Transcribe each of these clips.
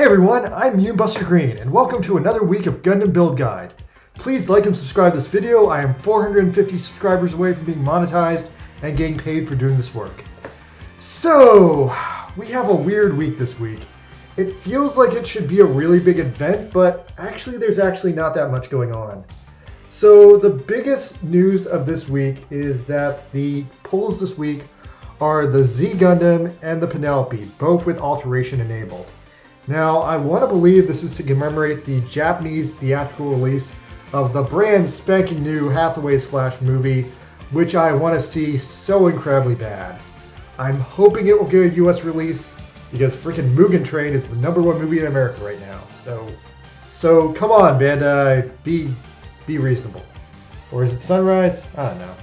Hey everyone, I'm Buster Green, and welcome to another week of Gundam Build Guide. Please like and subscribe to this video. I am 450 subscribers away from being monetized and getting paid for doing this work. So, we have a weird week this week. It feels like it should be a really big event, but actually there's not that much going on. So the biggest news of this week is that the pulls this week are the Z Gundam and the Penelope, both with alteration enabled. Now, I want to believe this is to commemorate the Japanese theatrical release of the brand spanking new Hathaway's Flash movie, which I want to see so incredibly bad. I'm hoping it will get a US release because freaking Mugen Train is the #1 movie in America right now. So come on, Bandai, be reasonable. Or is it Sunrise? I don't know.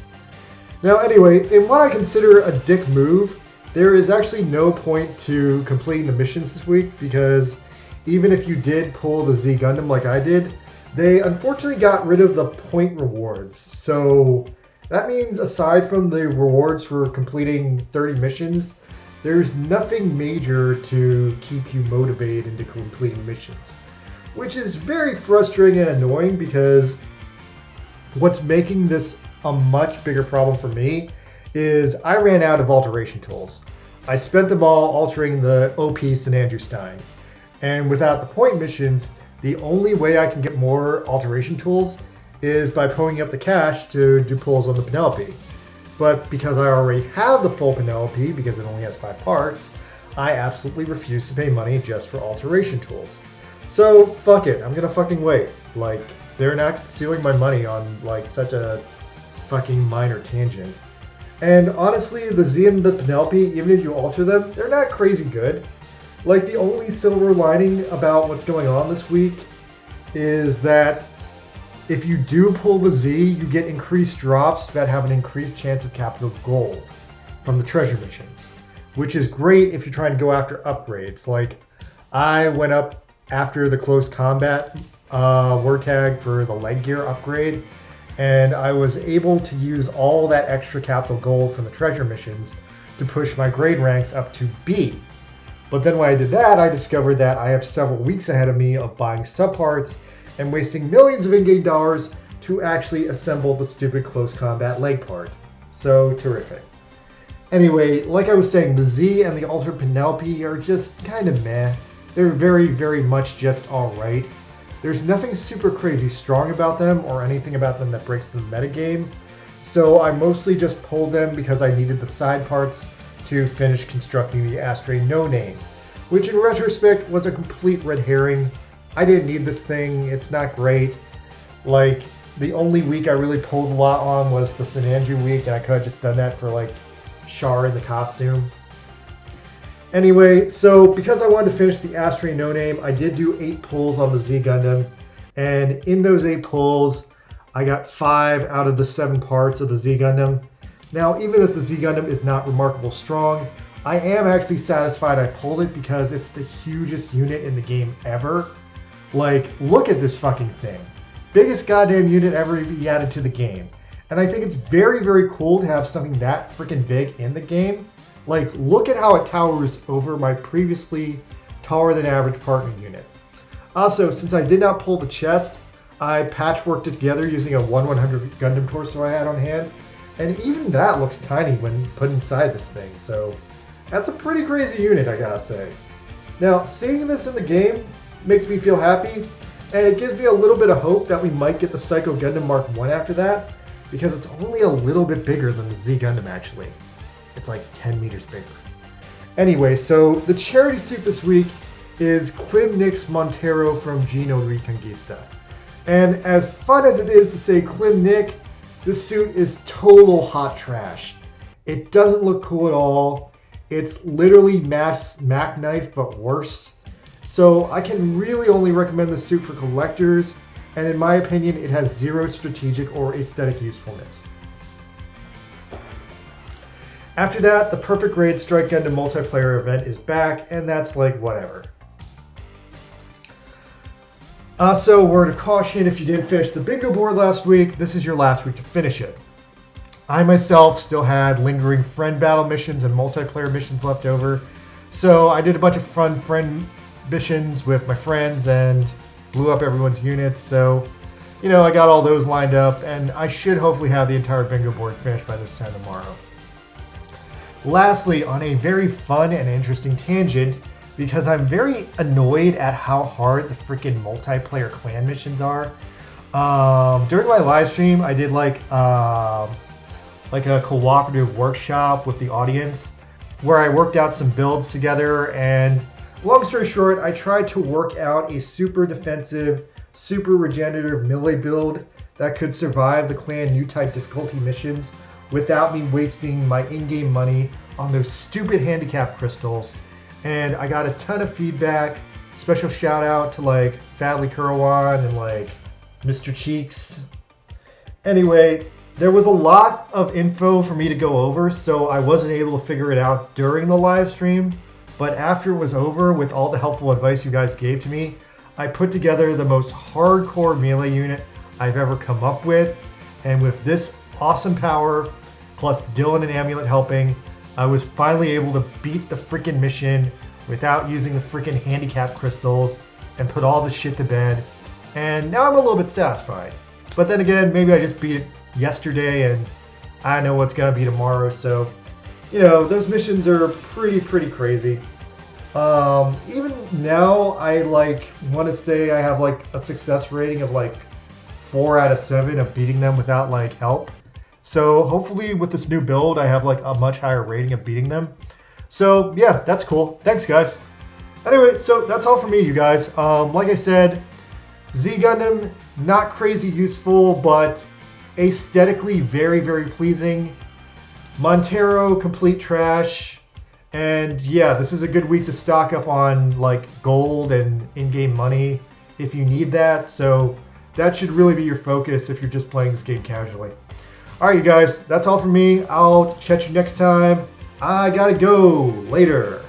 Now anyway, in what I consider a dick move, there is actually no point to completing the missions this week because even if you did pull the Z Gundam like I did, they unfortunately got rid of the point rewards. So that means aside from the rewards for completing 30 missions, there's nothing major to keep you motivated into completing missions, which is very frustrating and annoying because what's making this a much bigger problem for me is I ran out of alteration tools. I spent them all altering the OP St. Andrew Stein. And without the point missions, the only way I can get more alteration tools is by pulling up the cash to do pulls on the Penelope. But because I already have the full Penelope, because it only has 5 parts, I absolutely refuse to pay money just for alteration tools. So fuck it, I'm gonna fucking wait. Like, they're not stealing my money on like such a fucking minor tangent. And honestly, the Z and the Penelope, even if you alter them, they're not crazy good. Like, the only silver lining about what's going on this week is that if you do pull the Z, you get increased drops that have an increased chance of capital gold from the treasure missions, which is great if you're trying to go after upgrades. Like, I went up after the close combat word tag for the leg gear upgrade, and I was able to use all that extra capital gold from the treasure missions to push my grade ranks up to B. But then when I did that, I discovered that I have several weeks ahead of me of buying subparts and wasting millions of in-game dollars to actually assemble the stupid close combat leg part. So terrific. Anyway, like I was saying, the Z and the altered Penelope are just kind of meh. They're very, very much just alright. There's nothing super crazy strong about them or anything about them that breaks the metagame, so I mostly just pulled them because I needed the side parts to finish constructing the Astray No Name, which in retrospect was a complete red herring. I didn't need this thing, it's not great. Like, the only week I really pulled a lot on was the St. Andrew week, and I could have just done that for like Char in the costume. Anyway, so because I wanted to finish the Astray No Name, I did do 8 pulls on the Z Gundam, and in those 8 pulls, I got 5 out of the 7 parts of the Z Gundam. Now, even if the Z Gundam is not remarkable strong, I am actually satisfied I pulled it because it's the hugest unit in the game ever. Like, look at this fucking thing. Biggest goddamn unit ever to be added to the game. And I think it's very, very cool to have something that freaking big in the game. Like, look at how it towers over my previously taller than average partner unit. Also, since I did not pull the chest, I patchworked it together using a 1/100 Gundam torso I had on hand. And even that looks tiny when put inside this thing, so that's a pretty crazy unit, I gotta say. Now, seeing this in the game makes me feel happy, and it gives me a little bit of hope that we might get the Psycho Gundam Mark 1 after that, because it's only a little bit bigger than the Z Gundam actually. It's like 10 meters bigger. Anyway, so the charity suit this week is Klim Nick's Montero from Gino Reconquista. And as fun as it is to say Klim Nick, this suit is total hot trash. It doesn't look cool at all. It's literally mass Mac knife, but worse. So I can really only recommend this suit for collectors, and in my opinion, it has zero strategic or aesthetic usefulness. After that, the Perfect Grade Strike Gundam multiplayer event is back, and that's like whatever. So, word of caution, if you didn't finish the bingo board last week, this is your last week to finish it. I myself still had lingering friend battle missions and multiplayer missions left over, so I did a bunch of fun friend missions with my friends and blew up everyone's units. So, you know, I got all those lined up, and I should hopefully have the entire bingo board finished by this time tomorrow. Lastly, on a very fun and interesting tangent, because I'm very annoyed at how hard the freaking multiplayer clan missions are. During my live stream, I did like a cooperative workshop with the audience where I worked out some builds together, and long story short, I tried to work out a super defensive, super regenerative melee build that could survive the clan new type difficulty missions without me wasting my in-game money on those stupid handicap crystals. And I got a ton of feedback. Special shout out to like Fadley Kurwan and like Mr. Cheeks. Anyway, there was a lot of info for me to go over, so I wasn't able to figure it out during the live stream. But after it was over, with all the helpful advice you guys gave to me, I put together the most hardcore melee unit I've ever come up with. And with this awesome power, plus Dylan and Amulet helping, I was finally able to beat the freaking mission without using the freaking handicap crystals and put all this shit to bed. And now I'm a little bit satisfied. But then again, maybe I just beat it yesterday and I know what's gonna be tomorrow. So, you know, those missions are pretty crazy. Even now, I want to say I have like a success rating of like 4 out of 7 of beating them without like help. So hopefully with this new build, I have like a much higher rating of beating them. So yeah, that's cool. Thanks, guys. Anyway, so that's all for me, you guys. Like I said, Z Gundam, not crazy useful, but aesthetically very pleasing. Montero, complete trash. And yeah, this is a good week to stock up on like gold and in-game money if you need that. So that should really be your focus if you're just playing this game casually. All right, you guys, that's all from me. I'll catch you next time. I gotta go. Later.